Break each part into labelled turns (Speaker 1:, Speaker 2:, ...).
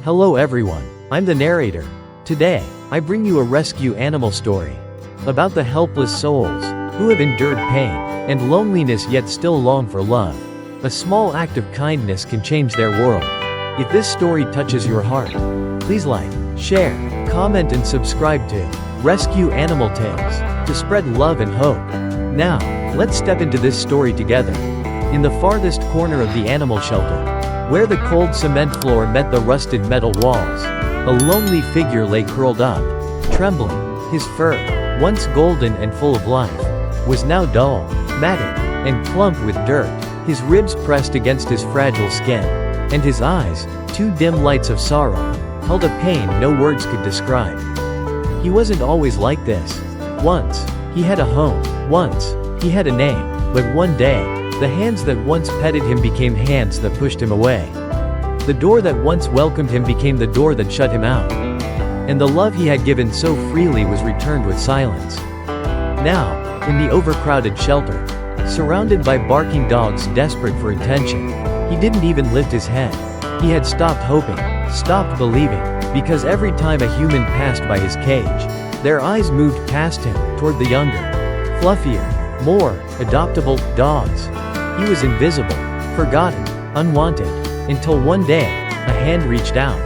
Speaker 1: Hello everyone, I'm the narrator. Today, I bring you a rescue animal story about the helpless souls who have endured pain and loneliness yet still long for love. A small act of kindness can change their world. If this story touches your heart, please like, share, comment and subscribe to Rescue Animal Tales to spread love and hope. Now, let's step into this story together. In the farthest corner of the animal shelter, where the cold cement floor met the rusted metal walls, a lonely figure lay curled up, trembling. His fur, once golden and full of life, was now dull, matted, and plump with dirt. His ribs pressed against his fragile skin, and his eyes, two dim lights of sorrow, held a pain no words could describe. He wasn't always like this. Once, he had a home. Once, he had a name. But one day, the hands that once petted him became hands that pushed him away. The door that once welcomed him became the door that shut him out. And the love he had given so freely was returned with silence. Now, in the overcrowded shelter, surrounded by barking dogs desperate for attention, he didn't even lift his head. He had stopped hoping, stopped believing, because every time a human passed by his cage, their eyes moved past him, toward the younger, fluffier, more adoptable dogs. He was invisible, forgotten, unwanted, until one day, a hand reached out.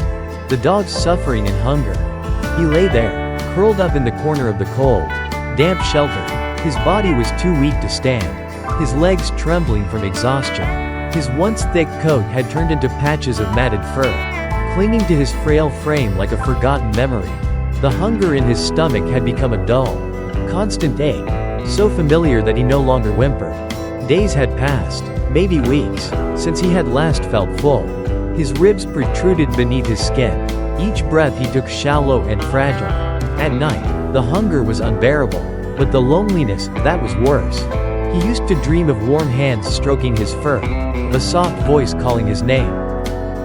Speaker 1: The dog's suffering in hunger. He lay there, curled up in the corner of the cold, damp shelter. His body was too weak to stand, his legs trembling from exhaustion. His once thick coat had turned into patches of matted fur, clinging to his frail frame like a forgotten memory. The hunger in his stomach had become a dull, constant ache, so familiar that he no longer whimpered. Days had passed, maybe weeks, since he had last felt full. His ribs protruded beneath his skin. Each breath he took shallow and fragile. At night, the hunger was unbearable, but the loneliness, that was worse. He used to dream of warm hands stroking his fur, of a soft voice calling his name.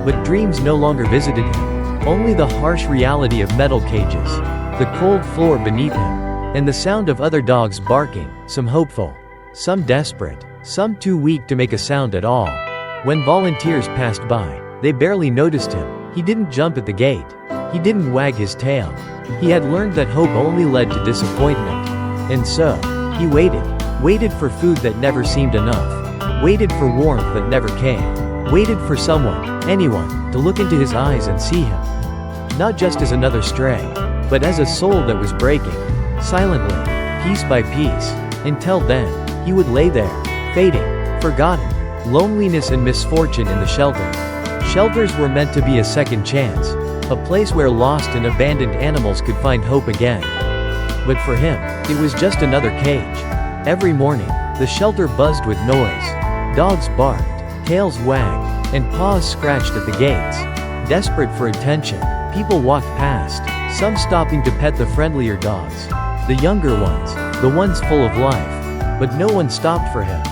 Speaker 1: But dreams no longer visited him. Only the harsh reality of metal cages, the cold floor beneath him, and the sound of other dogs barking, some hopeful, some desperate, some too weak to make a sound at all. When volunteers passed by, they barely noticed him. He didn't jump at the gate. He didn't wag his tail. He had learned that hope only led to disappointment. And so, he waited for food that never seemed enough, waited for warmth that never came, waited for someone, anyone, to look into his eyes and see him. Not just as another stray, but as a soul that was breaking, silently, piece by piece. Until then, he would lay there, fading, forgotten, loneliness and misfortune in the shelter. Shelters were meant to be a second chance, a place where lost and abandoned animals could find hope again. But for him, it was just another cage. Every morning, the shelter buzzed with noise. Dogs barked, tails wagged, and paws scratched at the gates. Desperate for attention, people walked past, some stopping to pet the friendlier dogs, the younger ones, the ones full of life. But no one stopped for him.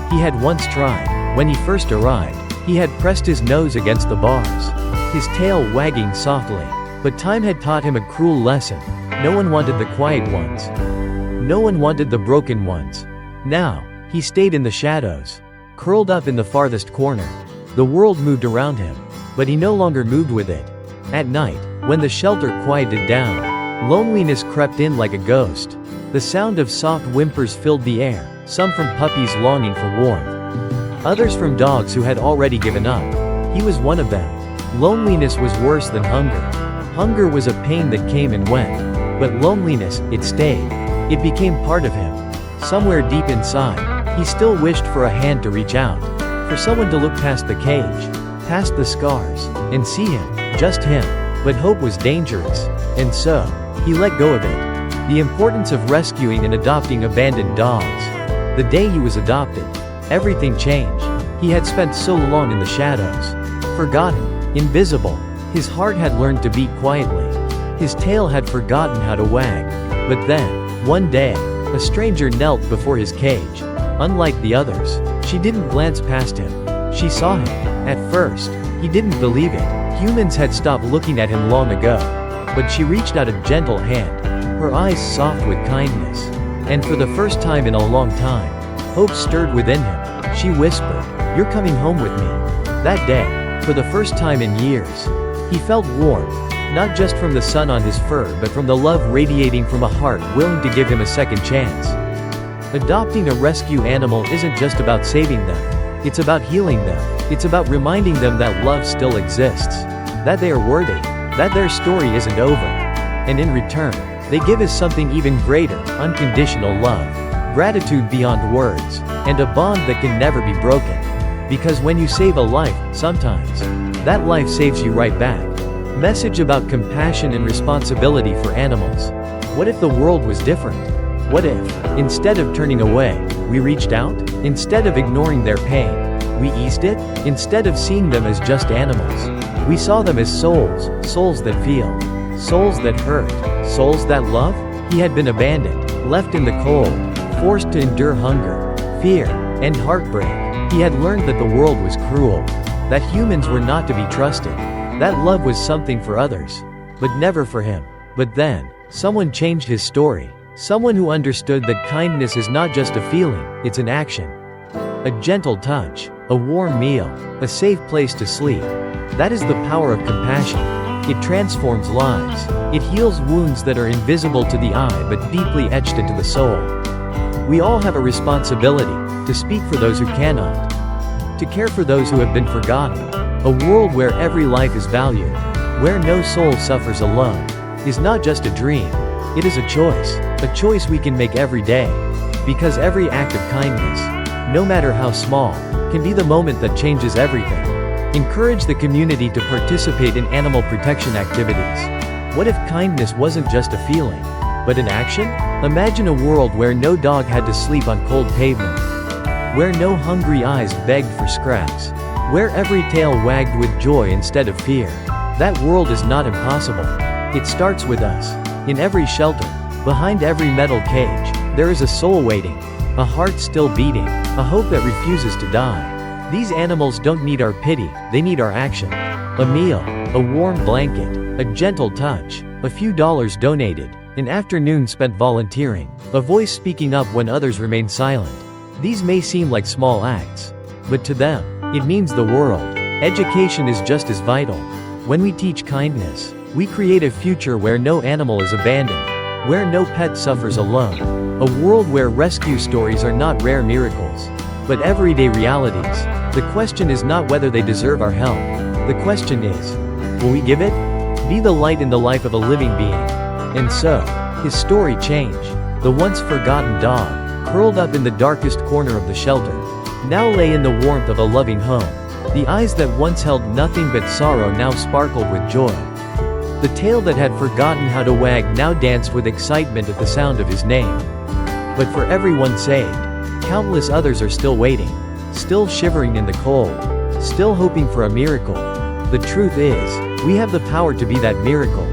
Speaker 1: He had once tried. When he first arrived, he had pressed his nose against the bars, his tail wagging softly. But time had taught him a cruel lesson. No one wanted the quiet ones. No one wanted the broken ones. Now, he stayed in the shadows, curled up in the farthest corner. The world moved around him, but he no longer moved with it. At night, when the shelter quieted down, loneliness crept in like a ghost. The sound of soft whimpers filled the air, some from puppies longing for warmth, others from dogs who had already given up. He was one of them. Loneliness was worse than hunger. Hunger was a pain that came and went. But loneliness, it stayed. It became part of him. Somewhere deep inside, he still wished for a hand to reach out, for someone to look past the cage, past the scars, and see him, just him. But hope was dangerous, and so, he let go of it. The importance of rescuing and adopting abandoned dogs. The day he was adopted, everything changed. He had spent so long in the shadows, forgotten, invisible. His heart had learned to beat quietly. His tail had forgotten how to wag. But then, one day, a stranger knelt before his cage. Unlike the others, she didn't glance past him. She saw him. At first, he didn't believe it. Humans had stopped looking at him long ago. But she reached out a gentle hand, her eyes soft with kindness. And for the first time in a long time, hope stirred within him. She whispered, "You're coming home with me." That day, for the first time in years, He felt warmth, not just from the sun on his fur but from the love radiating from a heart willing to give him a second chance. Adopting a rescue animal isn't just about saving them. It's about healing them. It's about reminding them that love still exists. That they are worthy. That their story isn't over. And in return, they give us something even greater, unconditional love. Gratitude beyond words. And a bond that can never be broken. Because when you save a life, sometimes, that life saves you right back. Message about compassion and responsibility for animals. What if the world was different? What if, instead of turning away, we reached out? Instead of ignoring their pain, we eased it? Instead of seeing them as just animals, we saw them as souls, souls that feel, souls that hurt, souls that love? He had been abandoned, left in the cold, forced to endure hunger, fear, and heartbreak. He had learned that the world was cruel, that humans were not to be trusted, that love was something for others, but never for him. But then, someone changed his story. Someone who understood that kindness is not just a feeling, it's an action. A gentle touch, a warm meal, a safe place to sleep. That is the power of compassion. It transforms lives. It heals wounds that are invisible to the eye but deeply etched into the soul. We all have a responsibility to speak for those who cannot, to care for those who have been forgotten. A world where every life is valued, where no soul suffers alone, is not just a dream. It is a choice we can make every day. Because every act of kindness, no matter how small, can be the moment that changes everything. Encourage the community to participate in animal protection activities. What if kindness wasn't just a feeling, but an action? Imagine a world where no dog had to sleep on cold pavement, where no hungry eyes begged for scraps, where every tail wagged with joy instead of fear. That world is not impossible. It starts with us. In every shelter, behind every metal cage, there is a soul waiting, a heart still beating, a hope that refuses to die. These animals don't need our pity, they need our action. A meal, a warm blanket, a gentle touch, a few dollars donated, an afternoon spent volunteering, a voice speaking up when others remain silent. These may seem like small acts, but to them, it means the world. Education is just as vital. When we teach kindness, we create a future where no animal is abandoned, where no pet suffers alone, a world where rescue stories are not rare miracles, but everyday realities. The question is not whether they deserve our help. The question is, will we give it? Be the light in the life of a living being. And so, his story changed. The once forgotten dog, curled up in the darkest corner of the shelter, now lay in the warmth of a loving home. The eyes that once held nothing but sorrow now sparkled with joy. The tail that had forgotten how to wag now danced with excitement at the sound of his name. But for everyone saved, countless others are still waiting, still shivering in the cold, still hoping for a miracle. The truth is, we have the power to be that miracle.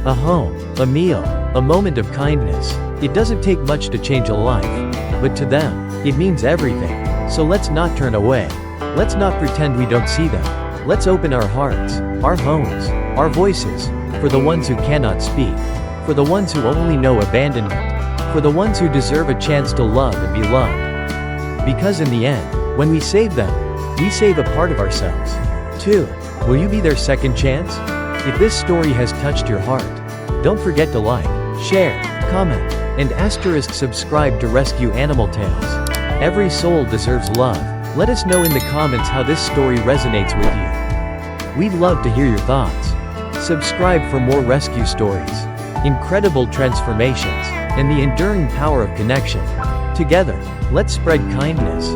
Speaker 1: A home, a meal, a moment of kindness. It doesn't take much to change a life, but to them, it means everything. So let's not turn away. Let's not pretend we don't see them. Let's open our hearts, our homes, our voices, for the ones who cannot speak, for the ones who only know abandonment, for the ones who deserve a chance to love and be loved. Because in the end, when we save them, we save a part of ourselves, too. Will you be their second chance? If this story has touched your heart, don't forget to like, share, comment, and subscribe to Rescue Animal Tales. Every soul deserves love. Let us know in the comments how this story resonates with you. We'd love to hear your thoughts. Subscribe for more rescue stories, incredible transformations, and the enduring power of connection. Together, let's spread kindness.